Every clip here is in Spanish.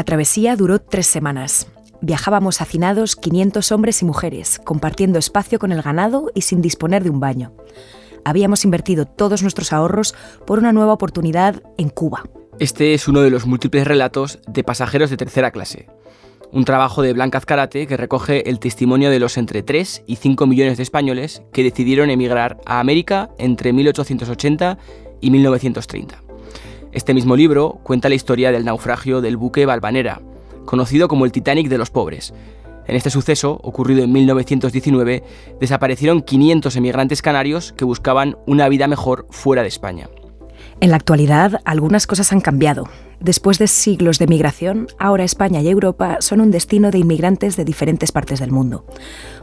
La travesía duró 3 semanas. Viajábamos hacinados 500 hombres y mujeres, compartiendo espacio con el ganado y sin disponer de un baño. Habíamos invertido todos nuestros ahorros por una nueva oportunidad en Cuba. Este es uno de los múltiples relatos de Pasajeros de tercera clase. Un trabajo de Blanca Azcárate que recoge el testimonio de los entre 3 y 5 millones de españoles que decidieron emigrar a América entre 1880 y 1930. Este mismo libro cuenta la historia del naufragio del buque Valvanera, conocido como el Titanic de los pobres. En este suceso, ocurrido en 1919, desaparecieron 500 emigrantes canarios que buscaban una vida mejor fuera de España. En la actualidad, algunas cosas han cambiado. Después de siglos de migración, ahora España y Europa son un destino de inmigrantes de diferentes partes del mundo.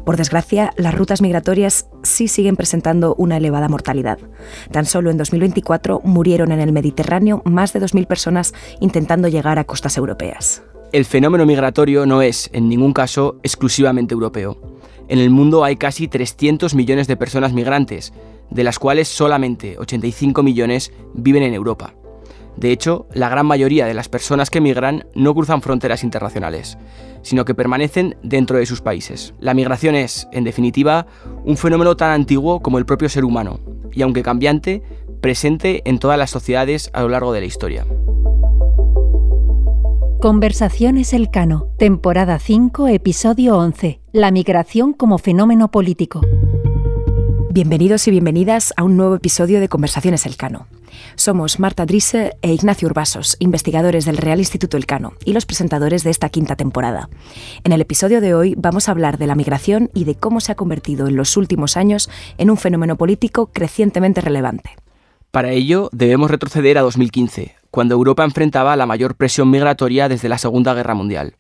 Por desgracia, las rutas migratorias sí siguen presentando una elevada mortalidad. Tan solo en 2024 murieron en el Mediterráneo más de 2.000 personas intentando llegar a costas europeas. El fenómeno migratorio no es, en ningún caso, exclusivamente europeo. En el mundo hay casi 300 millones de personas migrantes, de las cuales solamente 85 millones viven en Europa. De hecho, la gran mayoría de las personas que migran no cruzan fronteras internacionales, sino que permanecen dentro de sus países. La migración es, en definitiva, un fenómeno tan antiguo como el propio ser humano, y aunque cambiante, presente en todas las sociedades a lo largo de la historia. Conversaciones Elcano, temporada 5, episodio 11. La migración como fenómeno político. Bienvenidos y bienvenidas a un nuevo episodio de Conversaciones Elcano. Somos Marta Drisse e Ignacio Urbasos, investigadores del Real Instituto Elcano y los presentadores de esta 5ª temporada. En el episodio de hoy vamos a hablar de la migración y de cómo se ha convertido en los últimos años en un fenómeno político crecientemente relevante. Para ello, debemos retroceder a 2015, cuando Europa enfrentaba la mayor presión migratoria desde la Segunda Guerra Mundial.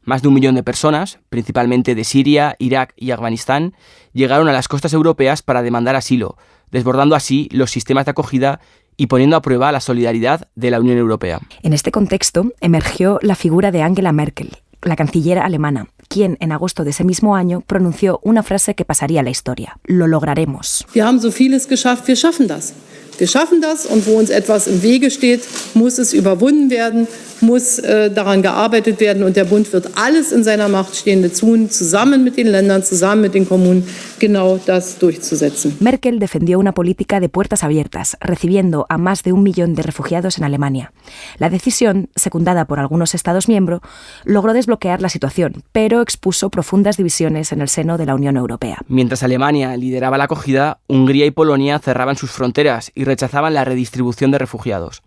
Más de 1 millón de personas, principalmente de Siria, Irak y Afganistán, llegaron a las costas europeas para demandar asilo, desbordando así los sistemas de acogida y poniendo a prueba la solidaridad de la Unión Europea. En este contexto emergió la figura de Angela Merkel, la canciller alemana, quien en agosto de ese mismo año pronunció una frase que pasaría a la historia: lo lograremos. Wir haben so vieles geschafft, wir schaffen das. Wir schaffen das und wo uns etwas im Wege steht, muss es überwunden werden, muss daran gearbeitet werden und der Bund wird alles in seiner Macht Stehende tun, zusammen mit den Ländern, zusammen mit den Kommunen, genau das durchzusetzen. Merkel defendió una política de puertas abiertas, recibiendo a más de 1 millón de refugiados en Alemania. La decisión, secundada por algunos Estados miembros, logró desbloquear la situación, pero expuso profundas divisiones en el seno de la Unión Europea. Mientras Alemania lideraba la acogida, Hungría y Polonia cerraban sus fronteras y rechazaban la redistribución de refugiados.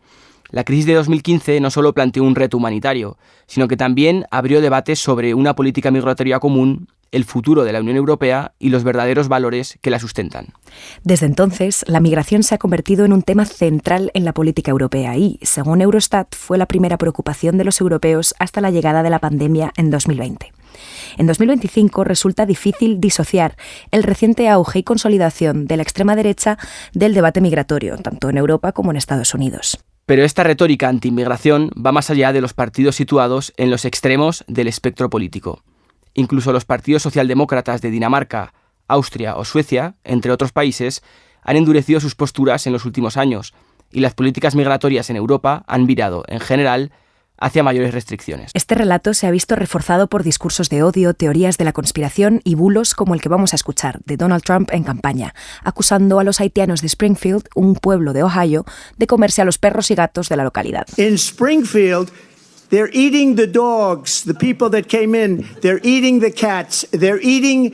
La crisis de 2015 no solo planteó un reto humanitario, sino que también abrió debates sobre una política migratoria común, el futuro de la Unión Europea y los verdaderos valores que la sustentan. Desde entonces, la migración se ha convertido en un tema central en la política europea y, según Eurostat, fue la primera preocupación de los europeos hasta la llegada de la pandemia en 2020. En 2025 resulta difícil disociar el reciente auge y consolidación de la extrema derecha del debate migratorio, tanto en Europa como en Estados Unidos. Pero esta retórica anti-inmigración va más allá de los partidos situados en los extremos del espectro político. Incluso los partidos socialdemócratas de Dinamarca, Austria o Suecia, entre otros países, han endurecido sus posturas en los últimos años y las políticas migratorias en Europa han virado, en general, hacia mayores restricciones. Este relato se ha visto reforzado por discursos de odio, teorías de la conspiración y bulos como el que vamos a escuchar de Donald Trump en campaña, acusando a los haitianos de Springfield, un pueblo de Ohio, de comerse a los perros y gatos de la localidad. In Springfield, they're eating the dogs, the people that came in, they're eating the cats, they're eating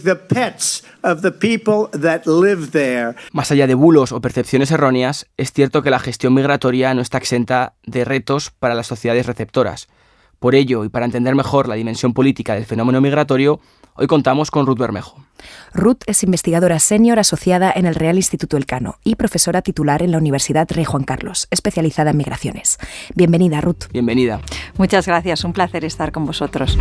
the pets of the people that live there. Más allá de bulos o percepciones erróneas, es cierto que la gestión migratoria no está exenta de retos para las sociedades receptoras. Por ello, y para entender mejor la dimensión política del fenómeno migratorio, hoy contamos con Ruth Bermejo. Ruth es investigadora senior asociada en el Real Instituto Elcano y profesora titular en la Universidad Rey Juan Carlos, especializada en migraciones. Bienvenida, Ruth. Bienvenida. Muchas gracias, un placer estar con vosotros.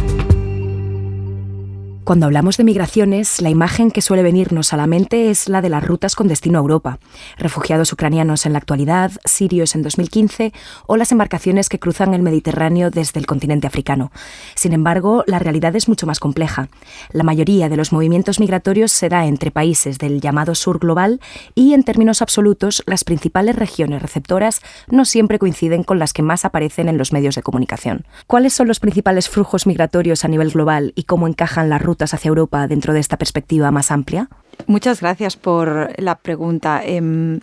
Cuando hablamos de migraciones, la imagen que suele venirnos a la mente es la de las rutas con destino a Europa, refugiados ucranianos en la actualidad, sirios en 2015 o las embarcaciones que cruzan el Mediterráneo desde el continente africano. Sin embargo, la realidad es mucho más compleja. La mayoría de los movimientos migratorios se da entre países del llamado sur global y, en términos absolutos, las principales regiones receptoras no siempre coinciden con las que más aparecen en los medios de comunicación. ¿Cuáles son los principales flujos migratorios a nivel global y cómo encajan las rutas hacia Europa dentro de esta perspectiva más amplia? Muchas gracias por la pregunta.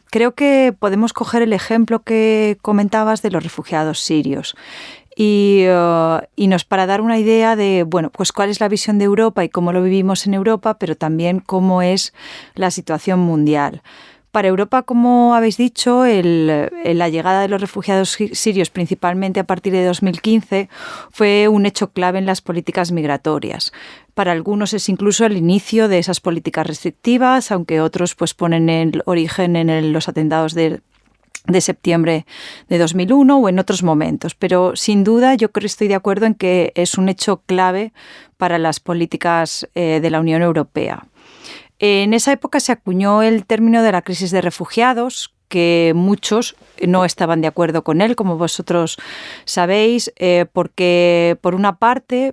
Creo que podemos coger el ejemplo que comentabas de los refugiados sirios y para dar una idea de, bueno, pues cuál es la visión de Europa y cómo lo vivimos en Europa, pero también cómo es la situación mundial. Para Europa, como habéis dicho, la llegada de los refugiados sirios, principalmente a partir de 2015, fue un hecho clave en las políticas migratorias. Para algunos es incluso el inicio de esas políticas restrictivas, aunque otros pues ponen el origen en los atentados de septiembre de 2001 o en otros momentos. Pero sin duda yo creo que estoy de acuerdo en que es un hecho clave para las políticas de la Unión Europea. En esa época se acuñó el término de la crisis de refugiados, que muchos no estaban de acuerdo con él, como vosotros sabéis, porque por una parte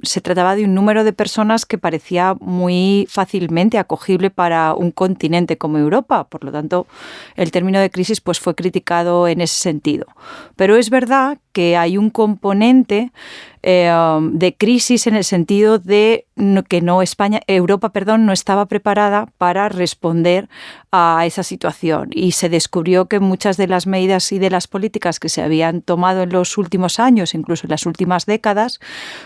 se trataba de un número de personas que parecía muy fácilmente acogible para un continente como Europa. Por lo tanto, el término de crisis pues, fue criticado en ese sentido. Pero es verdad que hay un componente de crisis en el sentido de que Europa no estaba preparada para responder a esa situación, y se descubrió que muchas de las medidas y de las políticas que se habían tomado en los últimos años, incluso en las últimas décadas,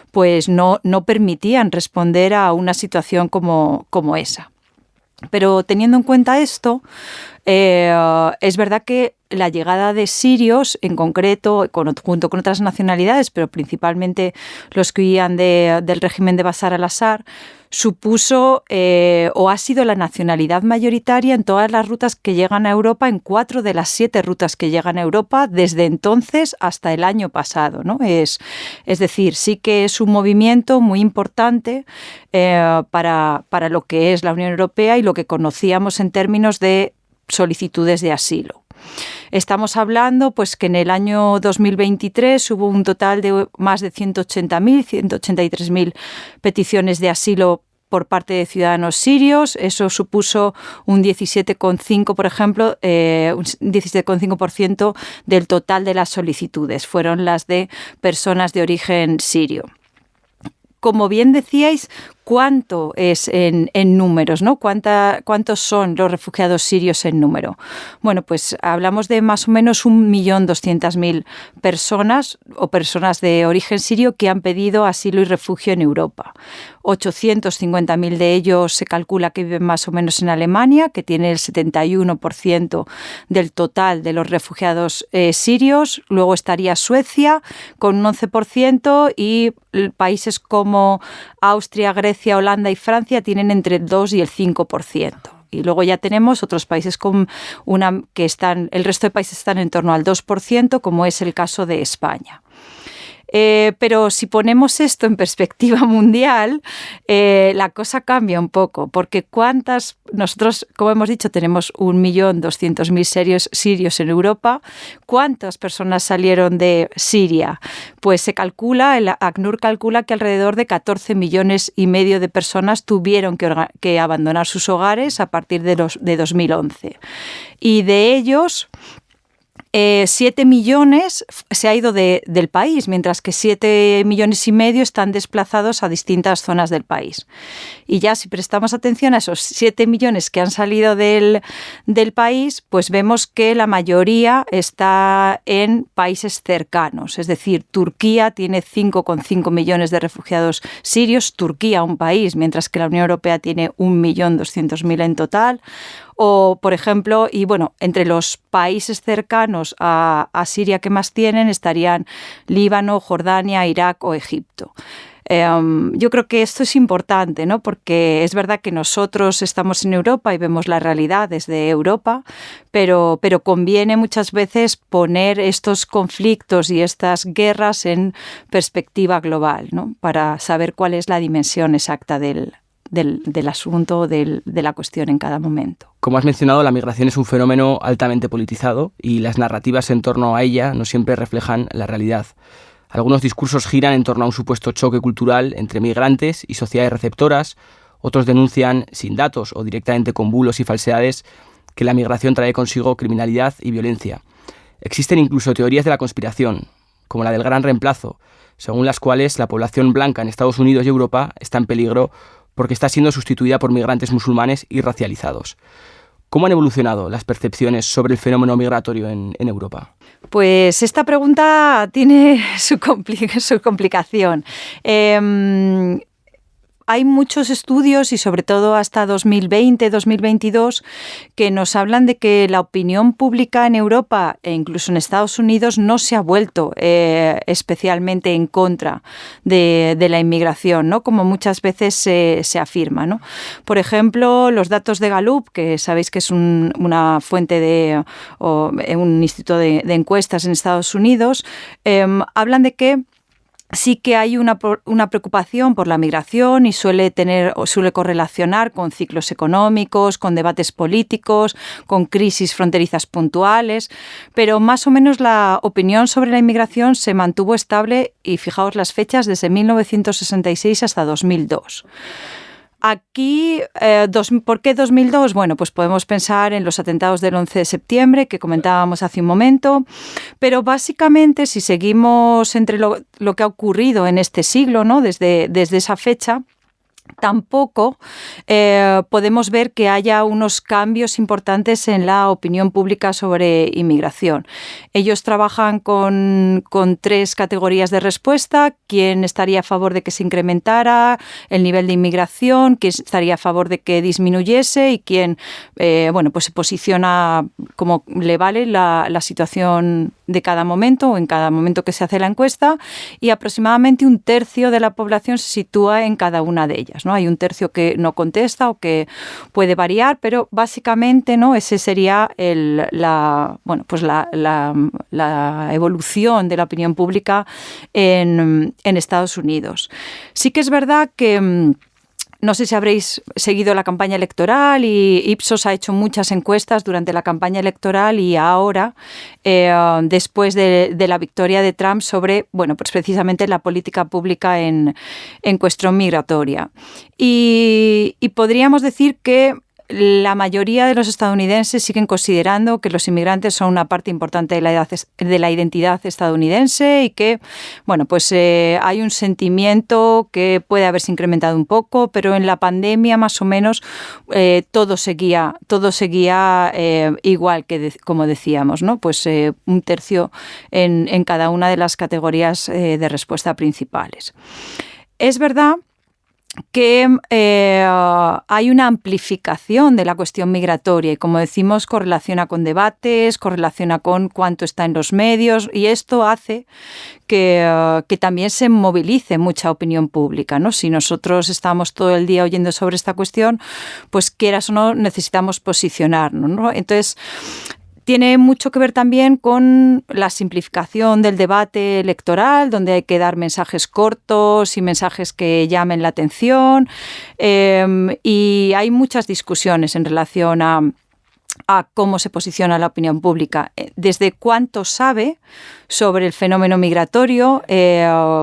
pues no permitían responder a una situación como esa. Pero teniendo en cuenta esto, es verdad que la llegada de sirios, en concreto, junto con otras nacionalidades, pero principalmente los que huían del régimen de Bashar al-Assad, supuso o ha sido la nacionalidad mayoritaria en todas las rutas que llegan a Europa, en 4 de las 7 rutas que llegan a Europa desde entonces hasta el año pasado, ¿no? Es decir, sí que es un movimiento muy importante para lo que es la Unión Europea y lo que conocíamos en términos de solicitudes de asilo. Estamos hablando pues que en el año 2023 hubo un total de más de 183.000 peticiones de asilo por parte de ciudadanos sirios. Eso supuso un 17,5%, por ejemplo, un 17,5% del total de las solicitudes. Fueron las de personas de origen sirio. Como bien decíais, ¿cuánto es en números, ¿no? ¿Cuántos son los refugiados sirios en número? Bueno, pues hablamos de más o menos 1.200.000 personas o personas de origen sirio que han pedido asilo y refugio en Europa. 850.000 de ellos se calcula que viven más o menos en Alemania, que tiene el 71% del total de los refugiados sirios. Luego estaría Suecia con un 11% y países como Austria, Grecia, Holanda y Francia tienen entre el 2 y el 5%. Y luego ya tenemos otros países el resto de países están en torno al 2%, como es el caso de España. Pero si ponemos esto en perspectiva mundial, la cosa cambia un poco, porque nosotros, como hemos dicho, tenemos 1.200.000 sirios en Europa. ¿Cuántas personas salieron de Siria? Pues se calcula, el ACNUR calcula que alrededor de 14,5 millones de personas tuvieron que abandonar sus hogares a partir de 2011. Y de ellos, 7 millones se ha ido del país, mientras que 7,5 millones están desplazados a distintas zonas del país. Y ya si prestamos atención a esos 7 millones que han salido del país, pues vemos que la mayoría está en países cercanos. Es decir, Turquía tiene 5,5 millones de refugiados sirios, Turquía un país, mientras que la Unión Europea tiene 1.200.000 en total. O, por ejemplo, entre los países cercanos a Siria que más tienen estarían Líbano, Jordania, Irak o Egipto. Yo creo que esto es importante, ¿no? Porque es verdad que nosotros estamos en Europa y vemos la realidad desde Europa, pero conviene muchas veces poner estos conflictos y estas guerras en perspectiva global, ¿no? Para saber cuál es la dimensión exacta del asunto, de la cuestión en cada momento. Como has mencionado, la migración es un fenómeno altamente politizado y las narrativas en torno a ella no siempre reflejan la realidad. Algunos discursos giran en torno a un supuesto choque cultural entre migrantes y sociedades receptoras, otros denuncian, sin datos o directamente con bulos y falsedades, que la migración trae consigo criminalidad y violencia. Existen incluso teorías de la conspiración, como la del gran reemplazo, según las cuales la población blanca en Estados Unidos y Europa está en peligro porque está siendo sustituida por migrantes musulmanes y racializados. ¿Cómo han evolucionado las percepciones sobre el fenómeno migratorio en Europa? Pues esta pregunta tiene su complicación. Hay muchos estudios y sobre todo hasta 2020-2022 que nos hablan de que la opinión pública en Europa e incluso en Estados Unidos no se ha vuelto especialmente en contra de la inmigración, ¿no? Como muchas veces se afirma, ¿no? Por ejemplo, los datos de Gallup, que sabéis que es una fuente un instituto de encuestas en Estados Unidos, hablan de que sí que hay una preocupación por la migración y suele correlacionar con ciclos económicos, con debates políticos, con crisis fronterizas puntuales, pero más o menos la opinión sobre la inmigración se mantuvo estable y fijaos las fechas desde 1966 hasta 2002. Aquí, ¿por qué 2002? Bueno, pues podemos pensar en los atentados del 11 de septiembre que comentábamos hace un momento, pero básicamente si seguimos entre lo que ha ocurrido en este siglo, ¿no? Desde esa fecha, tampoco podemos ver que haya unos cambios importantes en la opinión pública sobre inmigración. Ellos trabajan con 3 categorías de respuesta: quién estaría a favor de que se incrementara el nivel de inmigración, quién estaría a favor de que disminuyese y quién pues se posiciona como le vale la situación de cada momento o en cada momento que se hace la encuesta, y aproximadamente 1/3 de la población se sitúa en cada una de ellas, ¿no? Hay 1/3 que no contesta o que puede variar, pero básicamente, ¿no? Ese sería la evolución de la opinión pública en Estados Unidos. Sí que es verdad que no sé si habréis seguido la campaña electoral, y Ipsos ha hecho muchas encuestas durante la campaña electoral y ahora, después de la victoria de Trump, sobre, pues precisamente la política pública en cuestión migratoria. Y podríamos decir que la mayoría de los estadounidenses siguen considerando que los inmigrantes son una parte importante de la identidad estadounidense y que, hay un sentimiento que puede haberse incrementado un poco, pero en la pandemia más o menos todo seguía igual que como decíamos, ¿no? 1/3 en cada una de las categorías de respuesta principales. Es verdad que hay una amplificación de la cuestión migratoria y, como decimos, correlaciona con debates, correlaciona con cuánto está en los medios, y esto hace que también se movilice mucha opinión pública, ¿no? Si nosotros estamos todo el día oyendo sobre esta cuestión, pues quieras o no, necesitamos posicionarnos, ¿no? Entonces, tiene mucho que ver también con la simplificación del debate electoral, donde hay que dar mensajes cortos y mensajes que llamen la atención, y hay muchas discusiones en relación a cómo se posiciona la opinión pública, desde cuánto sabe sobre el fenómeno migratorio,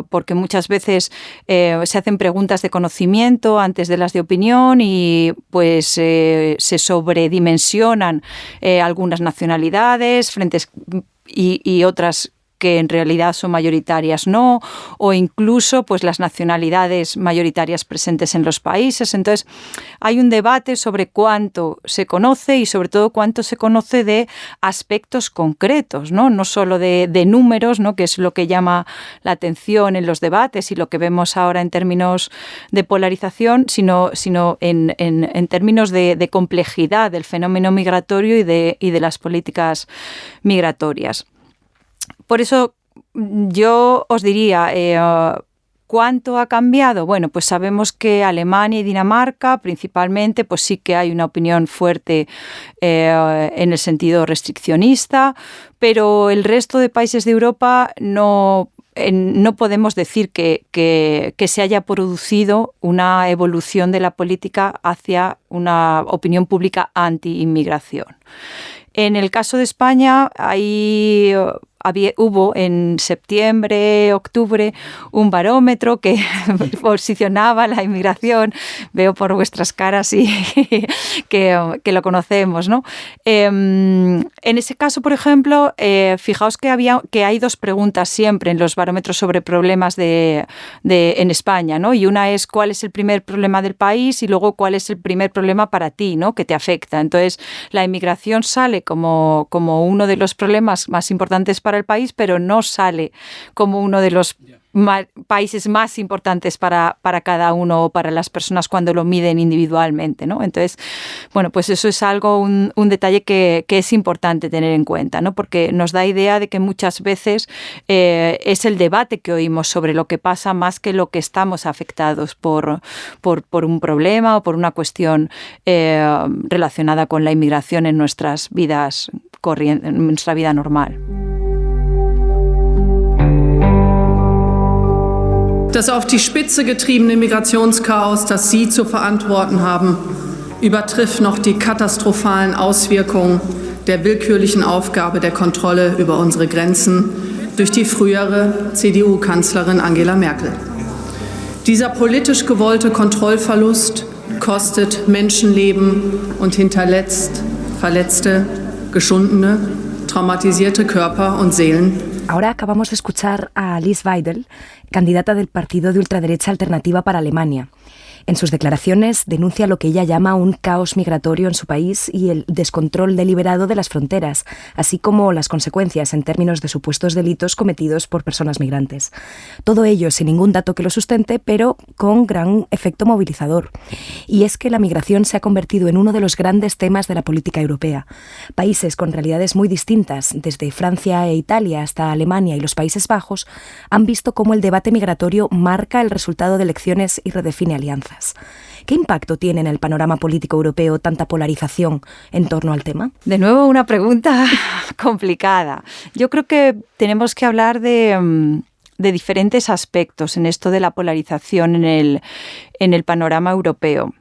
porque muchas veces se hacen preguntas de conocimiento antes de las de opinión y se sobredimensionan algunas nacionalidades y otras que en realidad son mayoritarias no, o incluso las nacionalidades mayoritarias presentes en los países. Entonces, hay un debate sobre cuánto se conoce y sobre todo cuánto se conoce de aspectos concretos, no solo de números, ¿no? Que es lo que llama la atención en los debates y lo que vemos ahora en términos de polarización, sino en términos de complejidad del fenómeno migratorio y de las políticas migratorias. Por eso yo os diría, ¿Cuánto ha cambiado? Bueno, pues sabemos que Alemania y Dinamarca principalmente, pues sí que hay una opinión fuerte en el sentido restriccionista, pero el resto de países de Europa no podemos decir que se haya producido una evolución de la política hacia una opinión pública anti-inmigración. En el caso de España, hubo en septiembre, octubre, un barómetro que posicionaba la inmigración. Veo por vuestras caras y que lo conocemos, ¿no? En ese caso, por ejemplo, fijaos que hay dos preguntas siempre en los barómetros sobre problemas en España, ¿no? Y una es cuál es el primer problema del país y luego cuál es el primer problema para ti, ¿no? Que te afecta. Entonces, la inmigración sale como uno de los problemas más importantes para el país, pero no sale como uno de los países más importantes para cada uno o para las personas cuando lo miden individualmente, ¿no? Entonces, bueno, pues eso es un detalle que es importante tener en cuenta, ¿no? Porque nos da idea de que muchas veces es el debate que oímos sobre lo que pasa más que lo que estamos afectados por un problema o por una cuestión relacionada con la inmigración en nuestras vidas en nuestra vida normal. Das auf die Spitze getriebene Migrationschaos, das Sie zu verantworten haben, übertrifft noch die katastrophalen Auswirkungen der willkürlichen Aufgabe der Kontrolle über unsere Grenzen durch die frühere CDU-Kanzlerin Angela Merkel. Dieser politisch gewollte Kontrollverlust kostet Menschenleben und hinterlässt verletzte, geschundene, traumatisierte Körper und Seelen. Ahora acabamos de escuchar a Alice Weidel, candidata del partido de ultraderecha Alternativa para Alemania. En sus declaraciones denuncia lo que ella llama un caos migratorio en su país y el descontrol deliberado de las fronteras, así como las consecuencias en términos de supuestos delitos cometidos por personas migrantes. Todo ello sin ningún dato que lo sustente, pero con gran efecto movilizador. Y es que la migración se ha convertido en uno de los grandes temas de la política europea. Países con realidades muy distintas, desde Francia e Italia hasta Alemania y los Países Bajos, han visto cómo el debate migratorio marca el resultado de elecciones y redefine alianzas. ¿Qué impacto tiene en el panorama político europeo tanta polarización en torno al tema? De nuevo, una pregunta complicada. Yo creo que tenemos que hablar de diferentes aspectos en esto de la polarización en el panorama europeo.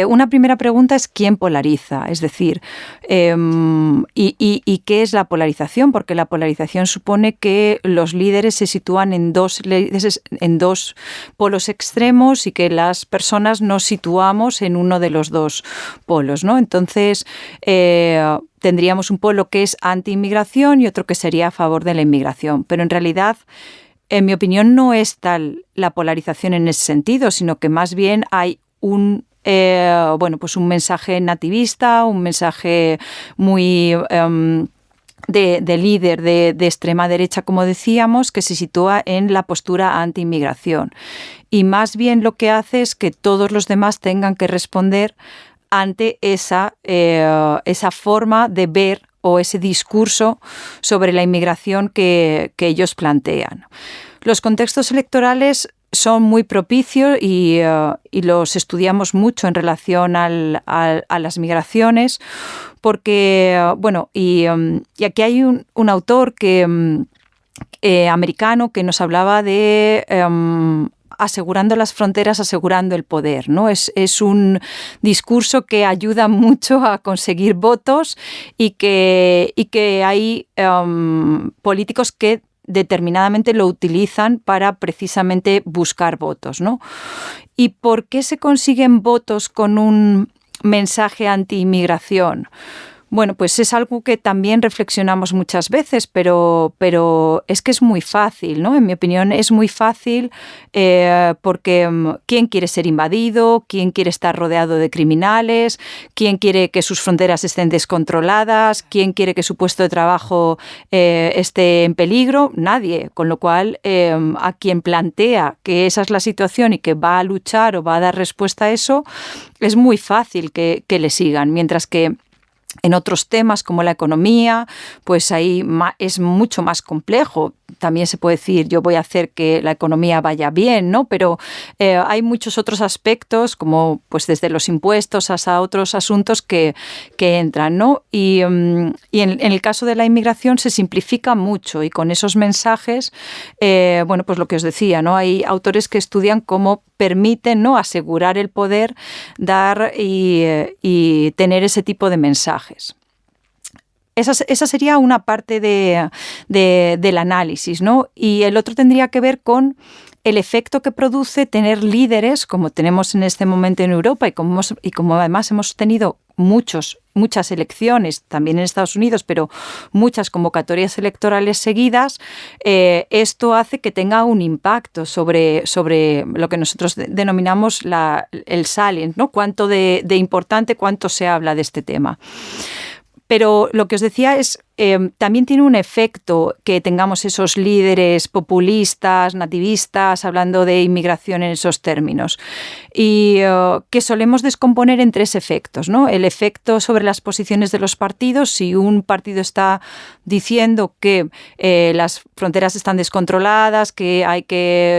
Una primera pregunta es ¿quién polariza? Es decir, ¿y qué es la polarización? Porque la polarización supone que los líderes se sitúan en dos polos extremos y que las personas nos situamos en uno de los dos polos, ¿no? Entonces, tendríamos un polo que es anti-inmigración y otro que sería a favor de la inmigración. Pero en realidad, en mi opinión, no es tal la polarización en ese sentido, sino que más bien hay un mensaje nativista, un mensaje muy de líder de extrema derecha, como decíamos, que se sitúa en la postura anti-inmigración. Y más bien lo que hace es que todos los demás tengan que responder ante esa forma de ver o ese discurso sobre la inmigración que ellos plantean. Los contextos electorales son muy propicios y los estudiamos mucho en relación a las migraciones porque, y aquí hay un autor americano que nos hablaba de asegurando las fronteras, asegurando el poder, ¿no? Es un discurso que ayuda mucho a conseguir votos y que hay políticos que determinadamente lo utilizan para precisamente buscar votos, ¿no? ¿Y por qué se consiguen votos con un mensaje anti-inmigración? Bueno, pues es algo que también reflexionamos muchas veces, pero es que es muy fácil, ¿no? En mi opinión es muy fácil porque ¿quién quiere ser invadido? ¿Quién quiere estar rodeado de criminales? ¿Quién quiere que sus fronteras estén descontroladas? ¿Quién quiere que su puesto de trabajo esté en peligro? Nadie. Con lo cual, a quien plantea que esa es la situación y que va a luchar o va a dar respuesta a eso, es muy fácil que le sigan. Mientras que En otros temas como la economía, pues ahí es mucho más complejo. También se puede decir, yo voy a hacer que la economía vaya bien, ¿no? Pero hay muchos otros aspectos, como pues desde los impuestos hasta otros asuntos que entran, ¿no? Y en el caso de la inmigración se simplifica mucho y con esos mensajes, bueno, pues lo que os decía, ¿no? Hay autores que estudian cómo permiten, ¿no?, asegurar el poder, dar y tener ese tipo de mensajes. Esa sería una parte del análisis, ¿no? Y el otro tendría que ver con el efecto que produce tener líderes, como tenemos en este momento en Europa y como además hemos tenido muchas elecciones, también en Estados Unidos, pero muchas convocatorias electorales seguidas. Esto hace que tenga un impacto sobre lo que nosotros denominamos el salient, ¿no? Cuánto de importante, cuánto se habla de este tema. Pero lo que os decía es, también tiene un efecto que tengamos esos líderes populistas, nativistas, hablando de inmigración en esos términos. Y que solemos descomponer en 3 efectos, ¿no? El efecto sobre las posiciones de los partidos. Si un partido está diciendo que las fronteras están descontroladas, que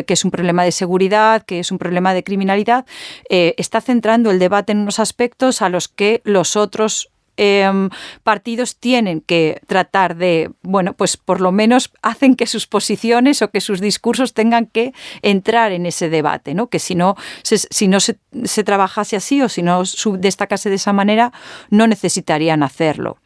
es un problema de seguridad, que es un problema de criminalidad, está centrando el debate en unos aspectos a los que los otros partidos tienen que tratar de, bueno, pues por lo menos hacen que sus posiciones o que sus discursos tengan que entrar en ese debate, ¿no? Que si no se trabajase así o si no destacase de esa manera, no necesitarían hacerlo.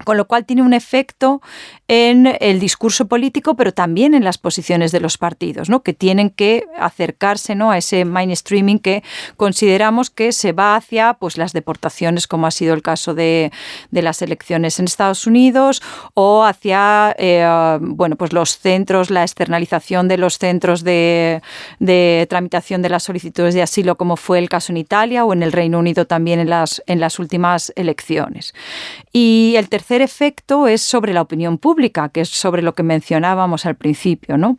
Con lo cual tiene un efecto en el discurso político, pero también en las posiciones de los partidos, ¿no? Que tienen que acercarse, ¿no?, a ese mainstreaming que consideramos que se va hacia pues, las deportaciones, como ha sido el caso de las elecciones en Estados Unidos, o hacia bueno, pues los centros, la externalización de los centros de tramitación de las solicitudes de asilo, como fue el caso en Italia o en el Reino Unido también en las últimas elecciones. Y el tercer efecto es sobre la opinión pública, que es sobre lo que mencionábamos al principio, ¿no?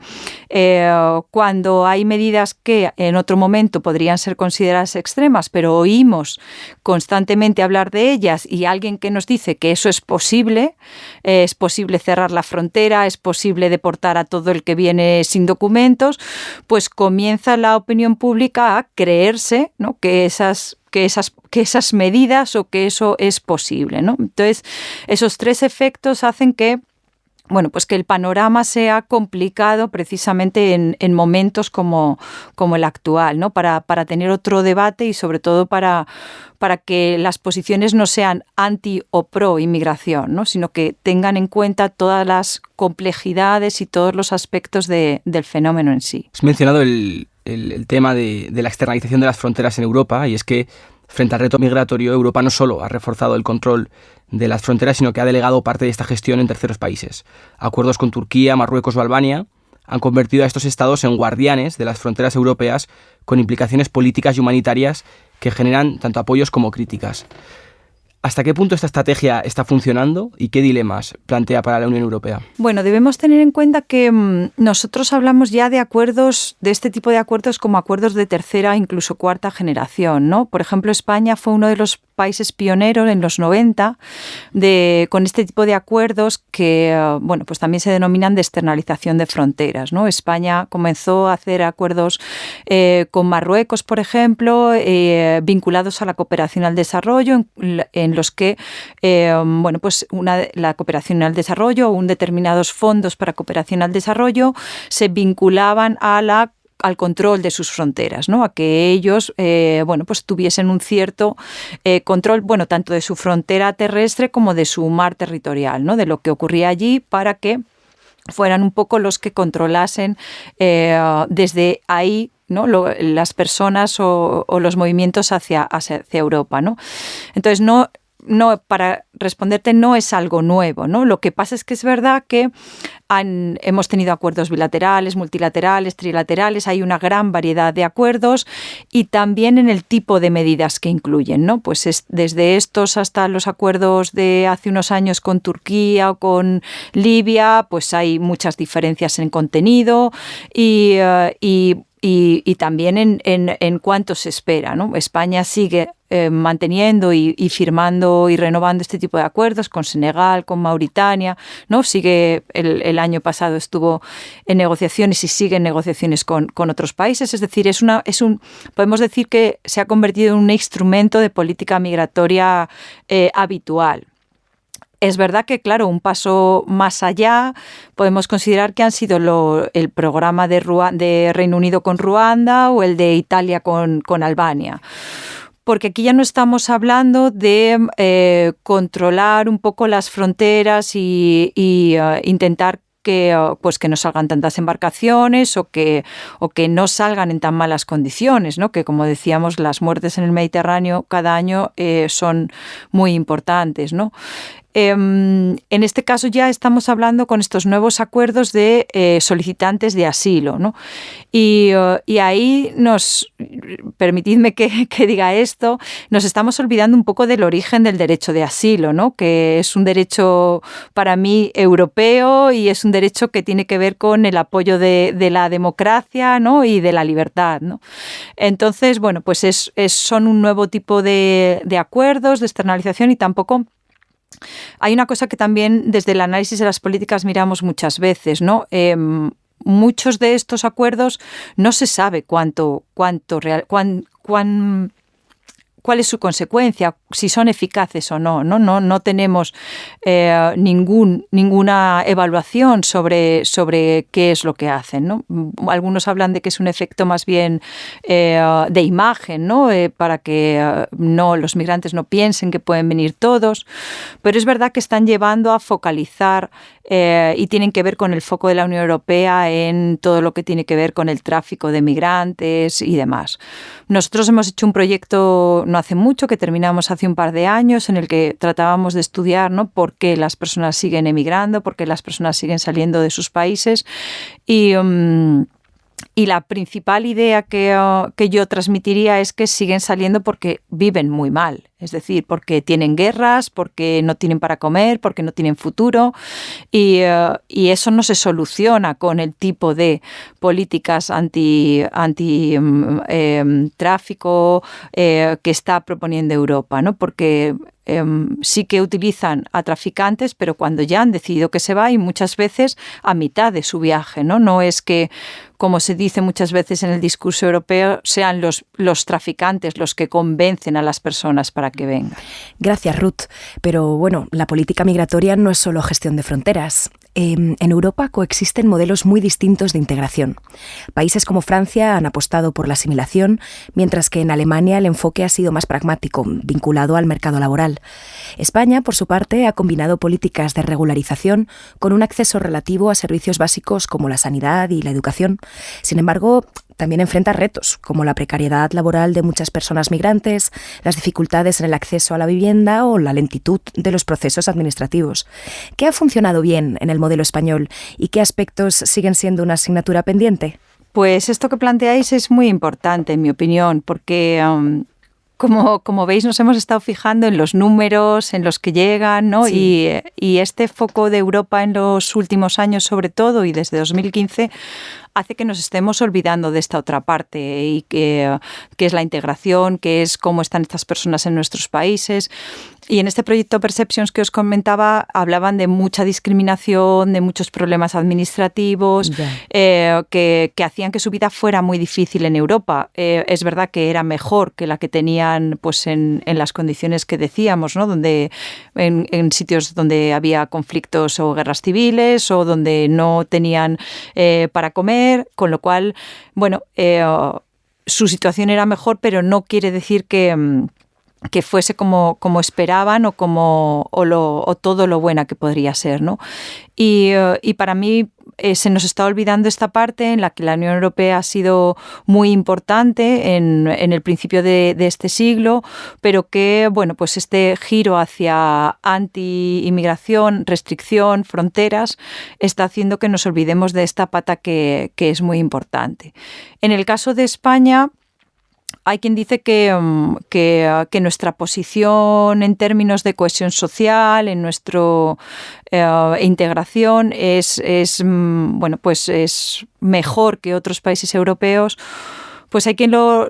Cuando hay medidas que en otro momento podrían ser consideradas extremas, pero oímos constantemente hablar de ellas y alguien que nos dice que eso es posible cerrar la frontera, es posible deportar a todo el que viene sin documentos, pues comienza la opinión pública a creerse, ¿no?, que esas medidas o que eso es posible, ¿no? Entonces, esos 3 efectos hacen que, bueno, pues que el panorama sea complicado precisamente en momentos como el actual, ¿no? Para tener otro debate y sobre todo para que las posiciones no sean anti o pro inmigración, ¿no?, sino que tengan en cuenta todas las complejidades y todos los aspectos del fenómeno en sí. Has mencionado el tema de la externalización de las fronteras en Europa, y es que frente al reto migratorio, Europa no solo ha reforzado el control de las fronteras, sino que ha delegado parte de esta gestión en terceros países. Acuerdos con Turquía, Marruecos o Albania han convertido a estos estados en guardianes de las fronteras europeas, con implicaciones políticas y humanitarias que generan tanto apoyos como críticas. ¿Hasta qué punto esta estrategia está funcionando y qué dilemas plantea para la Unión Europea? Bueno, debemos tener en cuenta que nosotros hablamos ya de acuerdos, de este tipo de acuerdos como acuerdos de tercera, incluso cuarta generación, ¿no? Por ejemplo, España fue uno de los países pioneros en los 90 con este tipo de acuerdos que, bueno, pues también se denominan de externalización de fronteras, ¿no? España comenzó a hacer acuerdos con Marruecos, por ejemplo, vinculados a la cooperación al desarrollo, en los que, bueno, pues la cooperación al desarrollo o determinados fondos para cooperación al desarrollo se vinculaban al control de sus fronteras, ¿no? A que ellos, bueno, pues tuviesen un cierto control, bueno, tanto de su frontera terrestre como de su mar territorial, ¿no? De lo que ocurría allí, para que fueran un poco los que controlasen desde ahí, ¿no?, las personas o los movimientos hacia Europa, ¿no? Entonces, no, para responderte, no es algo nuevo, ¿no? Lo que pasa es que es verdad que hemos tenido acuerdos bilaterales, multilaterales, trilaterales, hay una gran variedad de acuerdos, y también en el tipo de medidas que incluyen, ¿no? Pues desde estos hasta los acuerdos de hace unos años con Turquía o con Libia, pues hay muchas diferencias en contenido y y también en cuánto se espera, ¿no? España sigue manteniendo y firmando y renovando este tipo de acuerdos con Senegal, con Mauritania, ¿no? Sigue el año pasado estuvo en negociaciones y sigue en negociaciones con otros países. Es decir, podemos decir que se ha convertido en un instrumento de política migratoria habitual. Es verdad que, claro, un paso más allá podemos considerar que han sido el programa de Reino Unido con Ruanda o el de Italia con Albania. Porque aquí ya no estamos hablando de controlar un poco las fronteras y intentar que no salgan tantas embarcaciones o que no salgan en tan malas condiciones, ¿no? Que, como decíamos, las muertes en el Mediterráneo cada año son muy importantes, ¿no? En este caso ya estamos hablando con estos nuevos acuerdos de solicitantes de asilo, ¿no? Y ahí permitidme que diga esto, nos estamos olvidando un poco del origen del derecho de asilo, ¿no? Que es un derecho para mí europeo y es un derecho que tiene que ver con el apoyo de la democracia, ¿no? Y de la libertad, ¿no? Entonces, bueno, pues son un nuevo tipo de acuerdos, de externalización, y tampoco... Hay una cosa que también desde el análisis de las políticas miramos muchas veces, ¿no? Muchos de estos acuerdos no se sabe cuál es su consecuencia, si son eficaces o no. No tenemos ninguna evaluación sobre qué es lo que hacen, ¿no? Algunos hablan de que es un efecto más bien de imagen, ¿no? Para que los migrantes no piensen que pueden venir todos, pero es verdad que están llevando a focalizar y tienen que ver con el foco de la Unión Europea en todo lo que tiene que ver con el tráfico de migrantes y demás. Nosotros hemos hecho un proyecto no hace mucho, que terminamos hace un par de años, en el que tratábamos de estudiar, ¿no?, por qué las personas siguen emigrando, por qué las personas siguen saliendo de sus países. Y la principal idea que yo transmitiría es que siguen saliendo porque viven muy mal. Es decir, porque tienen guerras, porque no tienen para comer, porque no tienen futuro. Y eso no se soluciona con el tipo de políticas anti-tráfico que está proponiendo Europa, ¿no? Porque sí que utilizan a traficantes, pero cuando ya han decidido que se va, y muchas veces a mitad de su viaje, ¿no? No es que, como se dice muchas veces en el discurso europeo, sean los traficantes los que convencen a las personas para que vengan. Gracias, Ruth. Pero bueno, la política migratoria no es solo gestión de fronteras. En Europa coexisten modelos muy distintos de integración. Países como Francia han apostado por la asimilación, mientras que en Alemania el enfoque ha sido más pragmático, vinculado al mercado laboral. España, por su parte, ha combinado políticas de regularización con un acceso relativo a servicios básicos como la sanidad y la educación. Sin embargo, también enfrenta retos, como la precariedad laboral de muchas personas migrantes, las dificultades en el acceso a la vivienda o la lentitud de los procesos administrativos. ¿Qué ha funcionado bien en el modelo español y qué aspectos siguen siendo una asignatura pendiente? Pues esto que planteáis es muy importante, en mi opinión, porque como veis, nos hemos estado fijando en los números, en los que llegan, ¿no? Sí. Y este foco de Europa en los últimos años, sobre todo, y desde 2015, hace que nos estemos olvidando de esta otra parte, y que es la integración, que es cómo están estas personas en nuestros países. Y en este proyecto Perceptions que os comentaba, hablaban de mucha discriminación, de muchos problemas administrativos, que hacían que su vida fuera muy difícil en Europa. Es verdad que era mejor que la que tenían, pues, en las condiciones que decíamos, ¿no? Donde en sitios donde había conflictos o guerras civiles, o donde no tenían para comer, con lo cual, bueno, su situación era mejor, pero no quiere decir que fuese como esperaban o todo lo buena que podría ser, ¿no? Y para mí se nos está olvidando esta parte en la que la Unión Europea ha sido muy importante en el principio de este siglo, pero que, bueno, pues este giro hacia anti-inmigración, restricción, fronteras, está haciendo que nos olvidemos de esta pata que es muy importante. En el caso de España, hay quien dice que nuestra posición en términos de cohesión social, en nuestra integración, es mejor que otros países europeos. Pues hay quien lo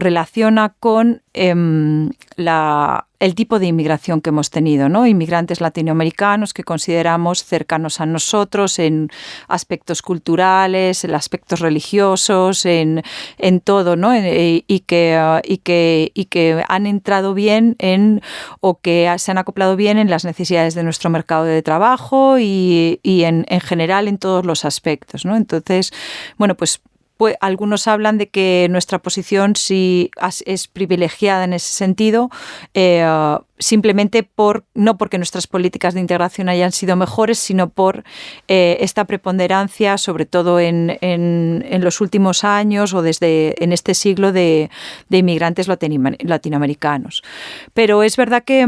relaciona con el tipo de inmigración que hemos tenido, ¿no? Inmigrantes latinoamericanos que consideramos cercanos a nosotros en aspectos culturales, en aspectos religiosos, en todo, ¿no? Y que han entrado bien o que se han acoplado bien en las necesidades de nuestro mercado de trabajo y en general en todos los aspectos, ¿no? Entonces, bueno, pues algunos hablan de que nuestra posición sí es privilegiada en ese sentido, simplemente no porque nuestras políticas de integración hayan sido mejores, sino por esta preponderancia, sobre todo en los últimos años o en este siglo de inmigrantes latinoamericanos. Pero es verdad que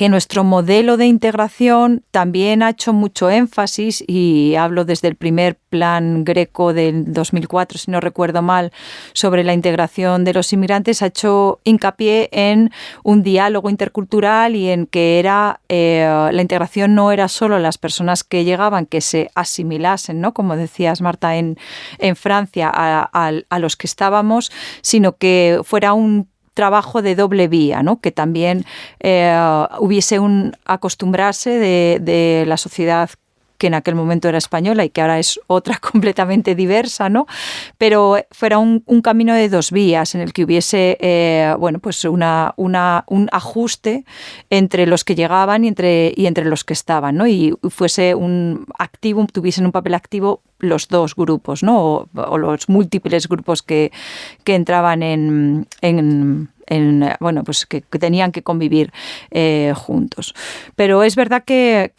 nuestro modelo de integración también ha hecho mucho énfasis, y hablo desde el primer plan Greco del 2004, si no recuerdo mal, sobre la integración de los inmigrantes, ha hecho hincapié en un diálogo intercultural y en que la integración no era solo las personas que llegaban, que se asimilasen, ¿no? Como decías, Marta, en Francia a los que estábamos, sino que fuera un trabajo de doble vía, ¿no? Que también hubiese un acostumbrarse de la sociedad que en aquel momento era española y que ahora es otra completamente diversa, ¿no? Pero fuera un camino de dos vías en el que hubiese pues un ajuste entre los que llegaban y entre los que estaban, ¿no? Y fuese tuviesen un papel activo los dos grupos, ¿no? O los múltiples grupos que entraban pues que tenían que convivir juntos. Pero es verdad que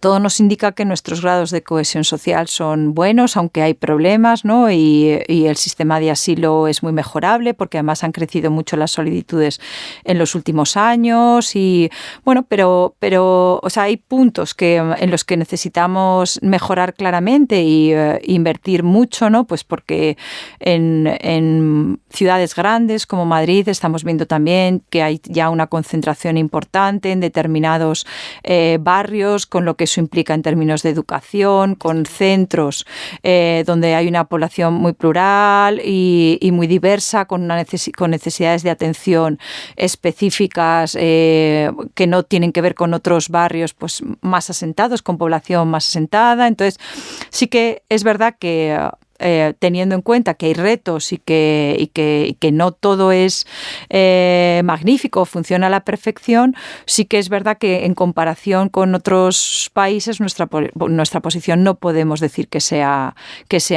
todo nos indica que nuestros grados de cohesión social son buenos, aunque hay problemas, ¿no? Y el sistema de asilo es muy mejorable, porque además han crecido mucho las solicitudes en los últimos años. Y bueno, pero o sea, hay puntos en los que necesitamos mejorar claramente y invertir mucho, ¿no? Pues porque en ciudades grandes como Madrid estamos viendo también que hay ya una concentración importante en determinados barrios, con lo que eso implica en términos de educación, con centros donde hay una población muy plural y muy diversa, con necesidades de atención específicas que no tienen que ver con otros barrios pues más asentados, con población más asentada. Entonces, sí que es verdad que teniendo en cuenta que hay retos y que no todo es magnífico, funciona a la perfección, sí que es verdad que en comparación con otros países nuestra posición no podemos decir que sea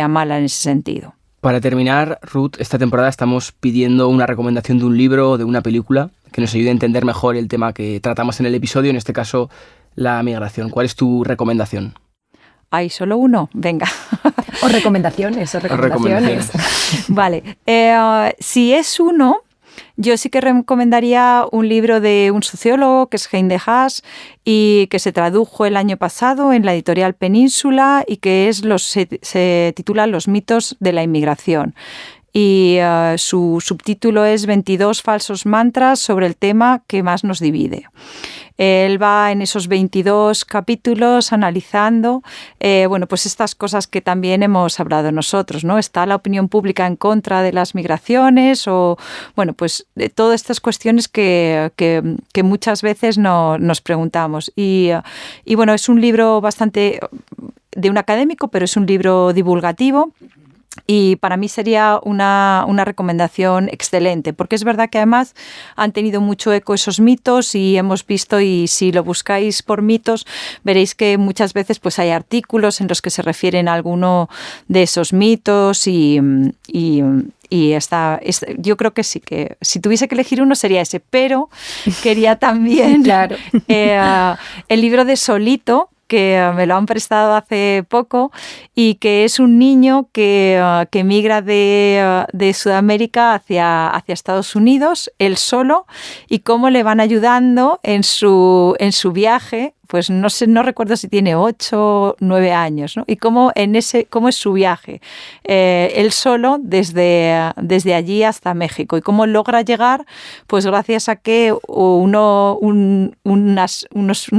mala en ese sentido. Para terminar, Ruth, esta temporada estamos pidiendo una recomendación de un libro o de una película que nos ayude a entender mejor el tema que tratamos en el episodio, en este caso la migración. ¿Cuál es tu recomendación? ¿Hay solo uno? Venga. O recomendaciones. Vale. Si es uno, yo sí que recomendaría un libro de un sociólogo que es Hein de Haas y que se tradujo el año pasado en la editorial Península y que se titula Los mitos de la inmigración. Y su subtítulo es 22 falsos mantras sobre el tema que más nos divide. Él va en esos 22 capítulos analizando pues estas cosas que también hemos hablado nosotros, ¿no? Está la opinión pública en contra de las migraciones o, pues de todas estas cuestiones que muchas veces nos preguntamos. Y bueno, es un libro bastante de un académico, pero es un libro divulgativo. Y para mí sería una recomendación excelente, porque es verdad que además han tenido mucho eco esos mitos y hemos visto, y si lo buscáis por mitos, veréis que muchas veces pues hay artículos en los que se refieren a alguno de esos mitos y yo creo que sí, que si tuviese que elegir uno sería ese, pero quería también claro. El libro de Solito, que me lo han prestado hace poco y que es un niño que migra de Sudamérica hacia Estados Unidos, él solo, y cómo le van ayudando en su viaje, pues no recuerdo si tiene 8 o 9 años, ¿no? Y cómo es su viaje, él solo desde allí hasta México, y cómo logra llegar, pues gracias a que una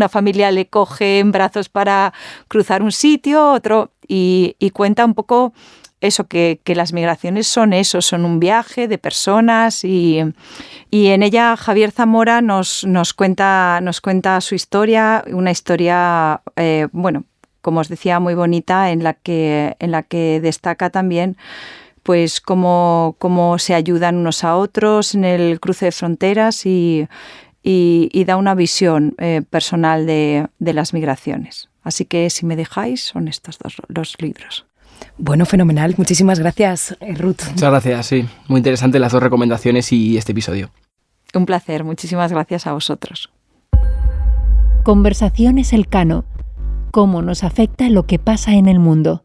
familia le coge en brazos para cruzar un sitio, otro, y cuenta un poco eso, que las migraciones son un viaje de personas, y en ella Javier Zamora nos cuenta su historia, una historia, como os decía, muy bonita, en la que destaca también pues cómo se ayudan unos a otros en el cruce de fronteras, y da una visión personal de las migraciones. Así que, si me dejáis, son estos los libros. Bueno, fenomenal. Muchísimas gracias, Ruth. Muchas gracias, sí. Muy interesante las 2 recomendaciones y este episodio. Un placer. Muchísimas gracias a vosotros. Conversaciones Elcano. ¿Cómo nos afecta lo que pasa en el mundo?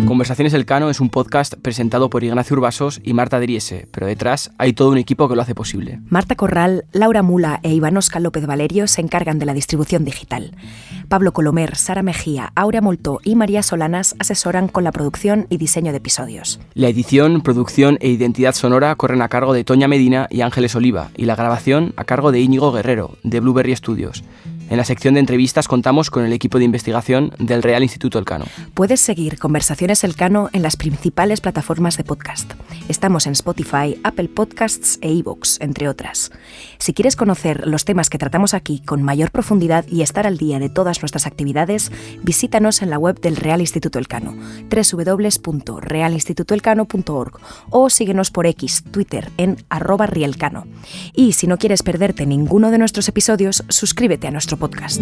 Conversaciones Elcano es un podcast presentado por Ignacio Urbasos y Marta Driese, pero detrás hay todo un equipo que lo hace posible. Marta Corral, Laura Mula e Iván Óscar López Valerio se encargan de la distribución digital. Pablo Colomer, Sara Mejía, Aurea Moltó y María Solanas asesoran con la producción y diseño de episodios. La edición, producción e identidad sonora corren a cargo de Toña Medina y Ángeles Oliva, y la grabación a cargo de Íñigo Guerrero, de Blueberry Studios. En la sección de entrevistas contamos con el equipo de investigación del Real Instituto Elcano. Puedes seguir Conversaciones Elcano en las principales plataformas de podcast. Estamos en Spotify, Apple Podcasts e iVoox, entre otras. Si quieres conocer los temas que tratamos aquí con mayor profundidad y estar al día de todas nuestras actividades, visítanos en la web del Real Instituto Elcano, www.realinstitutoelcano.org, o síguenos por X, Twitter, en @rielcano. Y si no quieres perderte ninguno de nuestros episodios, suscríbete a nuestro podcast.